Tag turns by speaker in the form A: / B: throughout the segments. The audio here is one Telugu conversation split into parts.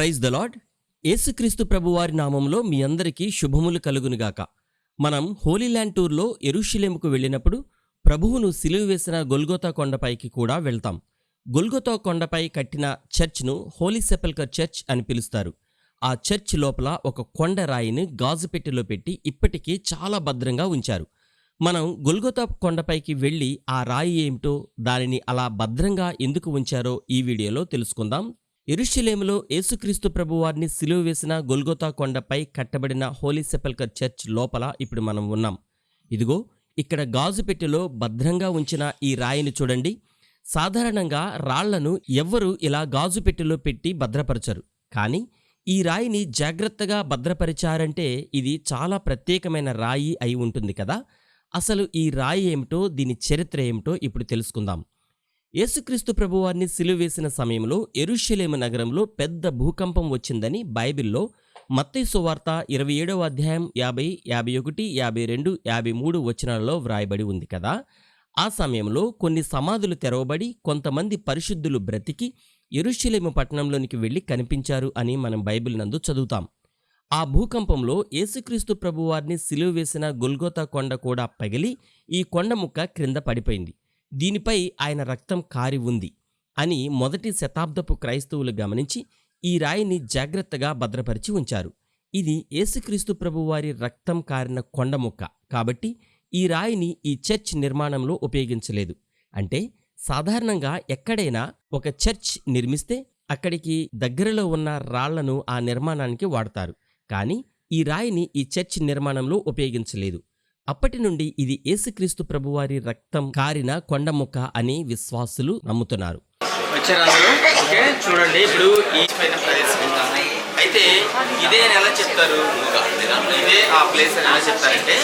A: Praise the lord. యేసుక్రీస్తు ప్రభువారి నామంలో మీ అందరికీ శుభములు కలుగునుగాక. మనం హోలీ ల్యాండ్ టూర్లో యెరూషలేముకు వెళ్ళినప్పుడు ప్రభువును సిలువ వేసిన గొల్గొతా కొండపైకి కూడా వెళ్తాం. గొల్గొతా కొండపై కట్టిన చర్చ్ను హోలీ సెపల్కర్ చర్చ్ అని పిలుస్తారు. ఆ చర్చ్ లోపల ఒక కొండ రాయిని గాజు పెట్టెలో పెట్టి ఇప్పటికీ చాలా భద్రంగా ఉంచారు. మనం గొల్గొతా కొండపైకి వెళ్ళి ఆ రాయి ఏమిటో, దానిని అలా భద్రంగా ఎందుకు ఉంచారో ఈ వీడియోలో తెలుసుకుందాం. యెరూషలేములో యేసుక్రీస్తు ప్రభువారిని సిలువ వేసిన గొల్గొతా కొండపై కట్టబడిన హోలీ సెపల్కర్ చర్చ్ లోపల ఇప్పుడు మనం ఉన్నాం. ఇదిగో ఇక్కడ గాజు పెట్టెలో భద్రంగా ఉంచిన ఈ రాయిని చూడండి. సాధారణంగా రాళ్లను ఎవ్వరూ ఇలా గాజు పెట్టెలో పెట్టి భద్రపరచరు. కానీ ఈ రాయిని జాగ్రత్తగా భద్రపరిచారంటే ఇది చాలా ప్రత్యేకమైన రాయి అయి ఉంటుంది కదా. అసలు ఈ రాయి ఏమిటో, దీని చరిత్ర ఏమిటో ఇప్పుడు తెలుసుకుందాం. యేసుక్రీస్తు ప్రభువారిని సిలువ వేసిన సమయంలో యెరూషలేము నగరంలో పెద్ద భూకంపం వచ్చిందని బైబిల్లో మత్తయి సువార్త 27వ అధ్యాయం 50, 51, 52, 53 వచనాలలో వ్రాయబడి ఉంది కదా. ఆ సమయంలో కొన్ని సమాధులు తెరవబడి కొంతమంది పరిశుద్ధులు బ్రతికి యెరూషలేము పట్టణంలోనికి వెళ్లి కనిపించారు అని మనం బైబిల్ నందు చదువుతాం. ఆ భూకంపంలో యేసుక్రీస్తు ప్రభువారిని సిలువ వేసిన గొల్గొతా కొండ కూడా పగిలి ఈ కొండ ముక్క క్రింద పడిపోయింది. దీనిపై ఆయన రక్తం కారి ఉంది అని మొదటి శతాబ్దపు క్రైస్తవులు గమనించి ఈ రాయిని జాగ్రత్తగా భద్రపరిచి ఉంచారు. ఇది యేసుక్రీస్తు ప్రభువారి రక్తం కారిన కొండ ముక్క కాబట్టి ఈ రాయిని ఈ చర్చ్ నిర్మాణంలో ఉపయోగించలేదు. అంటే సాధారణంగా ఎక్కడైనా ఒక చర్చ్ నిర్మిస్తే అక్కడికి దగ్గరలో ఉన్న రాళ్లను ఆ నిర్మాణానికి వాడతారు. కానీ ఈ రాయిని ఈ చర్చ్ నిర్మాణంలో ఉపయోగించలేదు. అప్పటి నుండి ఇది యేసుక్రీస్తు ప్రభువారి రక్తం కారిన కొండ ముక్క అని విశ్వాసులు నమ్ముతున్నారు.
B: చూడండి, ఇప్పుడు ఈ పైన ప్రదేశం అయితే ఇదే అని ఎలా చెప్తారు, ఇదే ఆ ప్లేస్ అని ఎలా చెప్తారంటే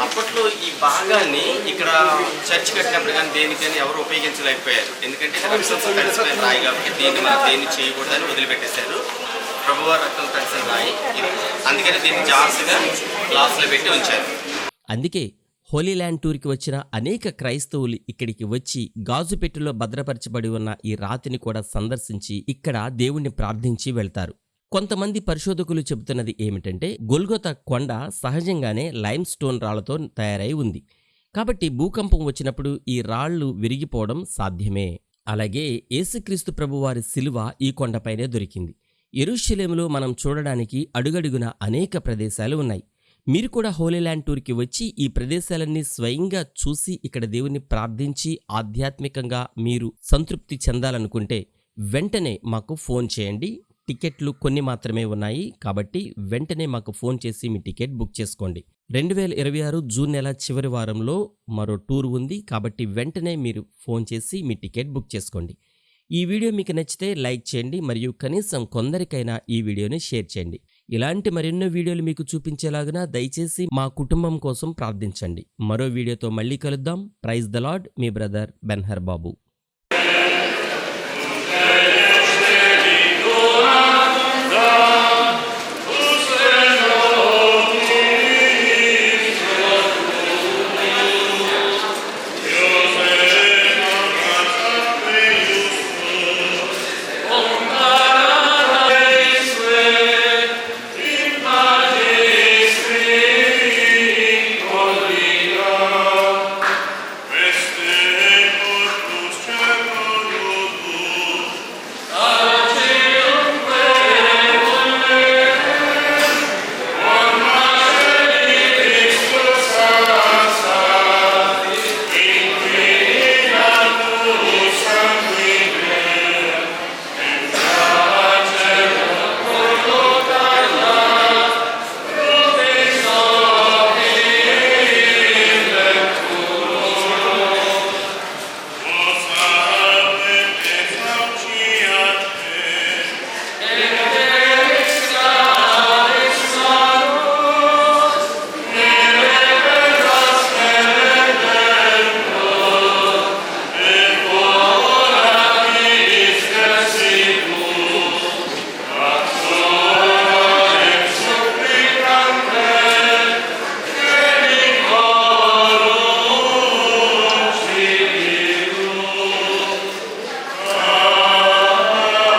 B: అప్పట్లో ఈ భాగాన్ని ఇక్కడ చర్చ్ కట్టినప్పుడు కానీ దేనికని ఎవరు ఉపయోగించలేకపోయారు. ఎందుకంటే రక్తంతో కలిసిపోయిన రాయి కాబట్టి దీన్ని మనం దేన్ని చేయకూడదని వదిలిపెట్టేశారు. ప్రభువారి రక్తం కలిసిన రాయి ఇది, అందుకని దీన్ని జాగ్రత్తగా గ్లాసులో పెట్టి ఉంచారు.
A: అందుకే హోలీ ల్యాండ్ టూర్కి వచ్చిన అనేక క్రైస్తవులు ఇక్కడికి వచ్చి గాజు పెట్టెలో భద్రపరచబడి ఉన్న ఈ రాతిని కూడా సందర్శించి ఇక్కడ దేవుణ్ణి ప్రార్థించి వెళ్తారు. కొంతమంది పరిశోధకులు చెబుతున్నది ఏమిటంటే గొల్గొతా కొండ సహజంగానే లైమ్ స్టోన్ రాళ్లతో తయారై ఉంది. కాబట్టి భూకంపం వచ్చినప్పుడు ఈ రాళ్లు విరిగిపోవడం సాధ్యమే. అలాగే యేసుక్రీస్తు ప్రభువారి సిలువ ఈ కొండపైనే దొరికింది. యెరూషలేములో మనం చూడడానికి అడుగడుగున అనేక ప్రదేశాలు ఉన్నాయి. మీరు కూడా హోలీ ల్యాండ్ టూర్కి వచ్చి ఈ ప్రదేశాలన్నీ స్వయంగా చూసి ఇక్కడ దేవుని ప్రార్థించి ఆధ్యాత్మికంగా మీరు సంతృప్తి చెందాలనుకుంటే వెంటనే మాకు ఫోన్ చేయండి. టికెట్లు కొన్ని మాత్రమే ఉన్నాయి కాబట్టి వెంటనే మాకు ఫోన్ చేసి మీ టికెట్ బుక్ చేసుకోండి. 2026 జూన్ నెల చివరి వారంలో మరో టూర్ ఉంది కాబట్టి వెంటనే మీరు ఫోన్ చేసి మీ టికెట్ బుక్ చేసుకోండి. ఈ వీడియో మీకు నచ్చితే లైక్ చేయండి మరియు కనీసం కొందరికైనా ఈ వీడియోని షేర్ చేయండి. ఇలాంటి మరెన్నో వీడియోలు మీకు చూపించేలాగున దయచేసి మా కుటుంబం కోసం ప్రార్థించండి. మరో వీడియోతో మళ్ళీ కలుద్దాం. Praise the Lord. మీ బ్రదర్ బెన్హర్ బాబు.